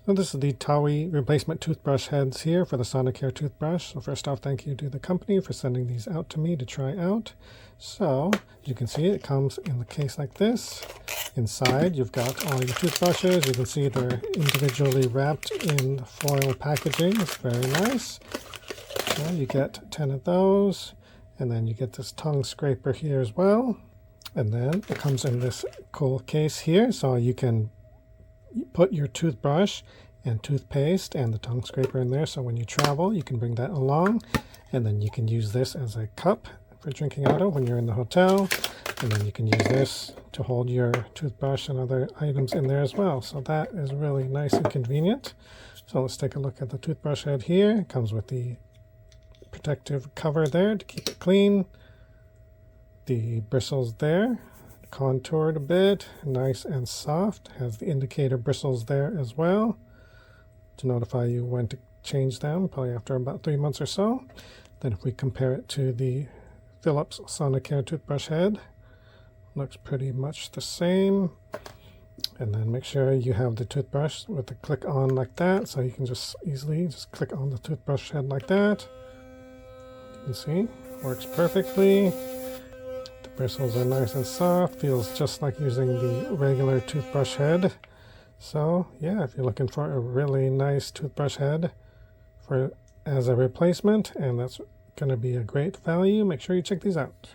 So this is the TAWEE replacement toothbrush heads here for the Sonicare toothbrush. So first off, thank you to the company for sending these out to me to try out. So as you can see, it comes in the case like this. Inside, you've got all your toothbrushes. You can see they're individually wrapped in foil packaging. It's very nice. So you get 10 of those, and then you get this tongue scraper here as well. And then it comes in this cool case here, so you can put your toothbrush and toothpaste and the tongue scraper in there, so when you travel you can bring that along, and then you can use this as a cup for drinking out of when you're in the hotel, and then you can use this to hold your toothbrush and other items in there as well. So that is really nice and convenient. So let's take a look at the toothbrush head here. It comes with the protective cover there to keep it clean, the bristles there, contoured a bit, nice and soft, has the indicator bristles there as well to notify you when to change them, probably after about 3 months or so. Then if we compare it to the Philips Sonicare toothbrush head, looks pretty much the same. And then make sure you have the toothbrush with the click on like that, so you can just easily just click on the toothbrush head like that. You can see, works perfectly. Bristles are nice and soft, feels just like using the regular toothbrush head. So yeah, if you're looking for a really nice toothbrush head as a replacement, and that's going to be a great value, make sure you check these out.